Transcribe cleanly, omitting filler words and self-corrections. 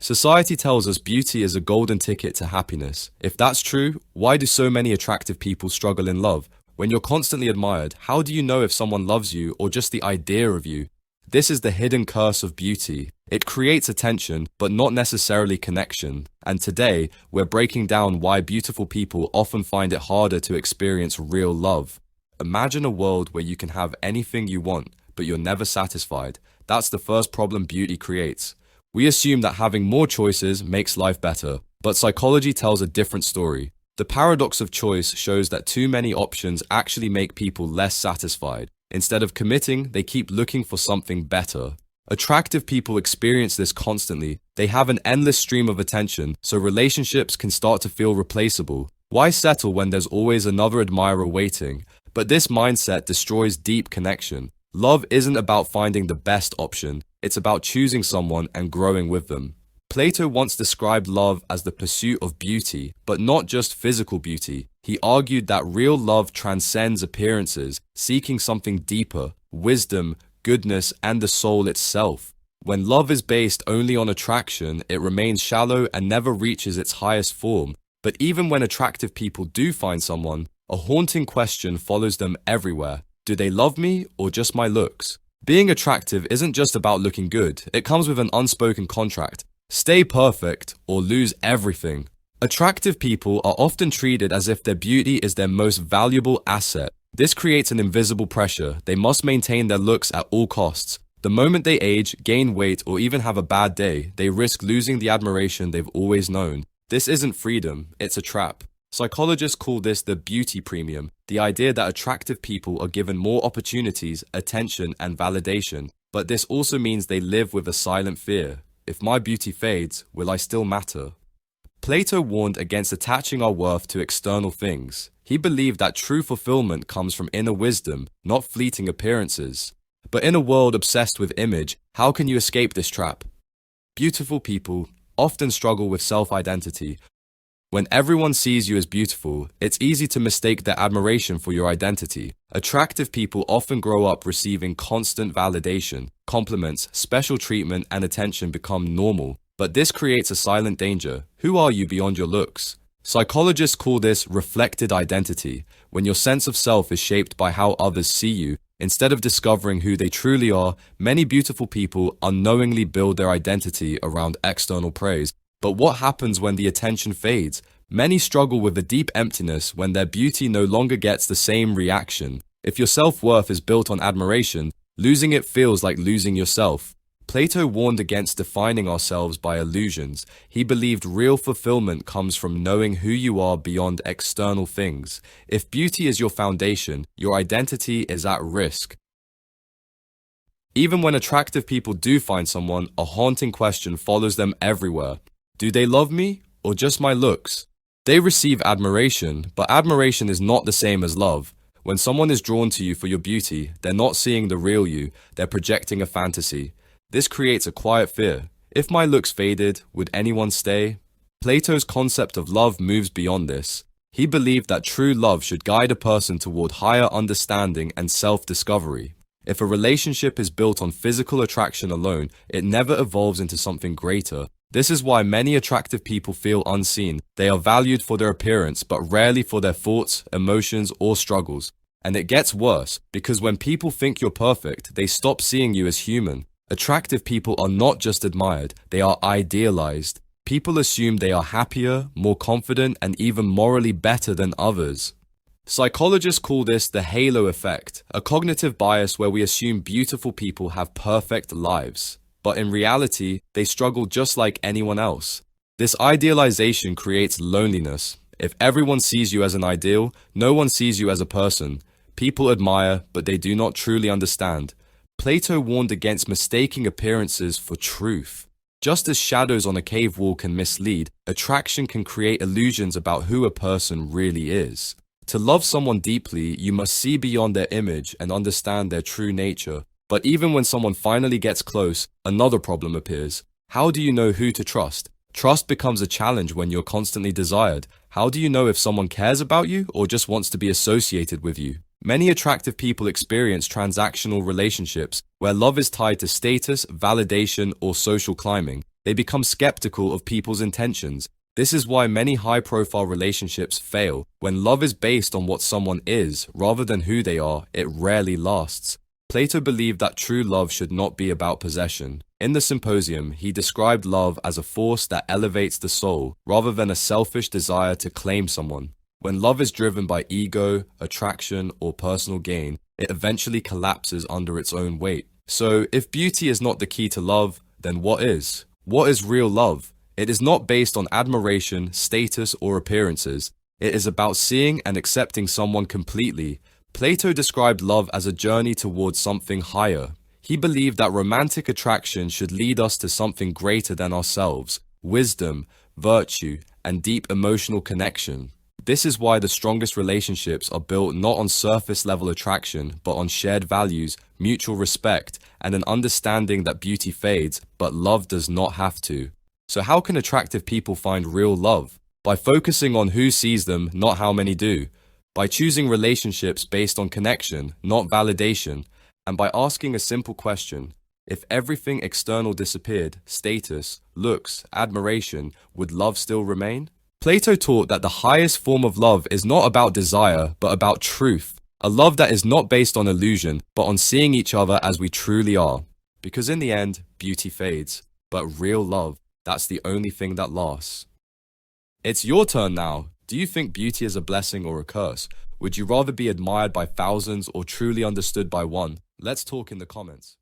Society tells us beauty is a golden ticket to happiness. If that's true, why do so many attractive people struggle in love? When you're constantly admired, how do you know if someone loves you or just the idea of you? This is the hidden curse of beauty. It creates attention, but not necessarily connection. And today, we're breaking down why beautiful people often find it harder to experience real love. Imagine a world where you can have anything you want, but you're never satisfied. That's the first problem beauty creates. We assume that having more choices makes life better, but psychology tells a different story. The paradox of choice shows that too many options actually make people less satisfied. Instead of committing, they keep looking for something better. Attractive people experience this constantly. They have an endless stream of attention, so relationships can start to feel replaceable. Why settle when there's always another admirer waiting? But this mindset destroys deep connection. Love isn't about finding the best option. It's about choosing someone and growing with them. Plato once described love as the pursuit of beauty, but not just physical beauty. He argued that real love transcends appearances, seeking something deeper, wisdom, goodness, and the soul itself. When love is based only on attraction, it remains shallow and never reaches its highest form. But even when attractive people do find someone, a haunting question follows them everywhere. Do they love me or just my looks? Being attractive isn't just about looking good, it comes with an unspoken contract. Stay perfect or lose everything. Attractive people are often treated as if their beauty is their most valuable asset. This creates an invisible pressure. They must maintain their looks at all costs. The moment they age, gain weight, or even have a bad day, they risk losing the admiration they've always known. This isn't freedom, it's a trap. Psychologists call this the beauty premium, the idea that attractive people are given more opportunities, attention, and validation. But this also means they live with a silent fear. If my beauty fades, will I still matter? Plato warned against attaching our worth to external things. He believed that true fulfillment comes from inner wisdom, not fleeting appearances. But in a world obsessed with image, how can you escape this trap? Beautiful people often struggle with self-identity. When everyone sees you as beautiful, it's easy to mistake their admiration for your identity. Attractive people often grow up receiving constant validation. Compliments, special treatment, and attention become normal. But this creates a silent danger. Who are you beyond your looks? Psychologists call this reflected identity, when your sense of self is shaped by how others see you. Instead of discovering who they truly are, many beautiful people unknowingly build their identity around external praise. But what happens when the attention fades? Many struggle with a deep emptiness when their beauty no longer gets the same reaction. If your self-worth is built on admiration, losing it feels like losing yourself. Plato warned against defining ourselves by illusions. He believed real fulfillment comes from knowing who you are beyond external things. If beauty is your foundation, your identity is at risk. Even when attractive people do find someone, a haunting question follows them everywhere. Do they love me or just my looks? They receive admiration, but admiration is not the same as love. When someone is drawn to you for your beauty, they're not seeing the real you, they're projecting a fantasy. This creates a quiet fear. If my looks faded, would anyone stay? Plato's concept of love moves beyond this. He believed that true love should guide a person toward higher understanding and self-discovery. If a relationship is built on physical attraction alone, it never evolves into something greater. This is why many attractive people feel unseen. They are valued for their appearance, but rarely for their thoughts, emotions, or struggles. And it gets worse, because when people think you're perfect, they stop seeing you as human. Attractive people are not just admired, they are idealized. People assume they are happier, more confident, and even morally better than others. Psychologists call this the halo effect, a cognitive bias where we assume beautiful people have perfect lives. But in reality, they struggle just like anyone else. This idealization creates loneliness. If everyone sees you as an ideal, no one sees you as a person. People admire, but they do not truly understand. Plato warned against mistaking appearances for truth. Just as shadows on a cave wall can mislead, attraction can create illusions about who a person really is. To love someone deeply, you must see beyond their image and understand their true nature. But even when someone finally gets close, another problem appears. How do you know who to trust? Trust becomes a challenge when you're constantly desired. How do you know if someone cares about you or just wants to be associated with you? Many attractive people experience transactional relationships where love is tied to status, validation, or social climbing. They become skeptical of people's intentions. This is why many high-profile relationships fail. When love is based on what someone is, rather than who they are, it rarely lasts. Plato believed that true love should not be about possession. In the Symposium, he described love as a force that elevates the soul, rather than a selfish desire to claim someone. When love is driven by ego, attraction, or personal gain, it eventually collapses under its own weight. So, if beauty is not the key to love, then what is? What is real love? It is not based on admiration, status, or appearances. It is about seeing and accepting someone completely. Plato described love as a journey towards something higher. He believed that romantic attraction should lead us to something greater than ourselves, wisdom, virtue, and deep emotional connection. This is why the strongest relationships are built not on surface-level attraction, but on shared values, mutual respect, and an understanding that beauty fades, but love does not have to. So how can attractive people find real love? By focusing on who sees them, not how many do. By choosing relationships based on connection, not validation. And by asking a simple question: if everything external disappeared, status, looks, admiration, would love still remain? Plato taught that the highest form of love is not about desire, but about truth. A love that is not based on illusion, but on seeing each other as we truly are. Because in the end, beauty fades. But real love, that's the only thing that lasts. It's your turn now. Do you think beauty is a blessing or a curse? Would you rather be admired by thousands or truly understood by one? Let's talk in the comments.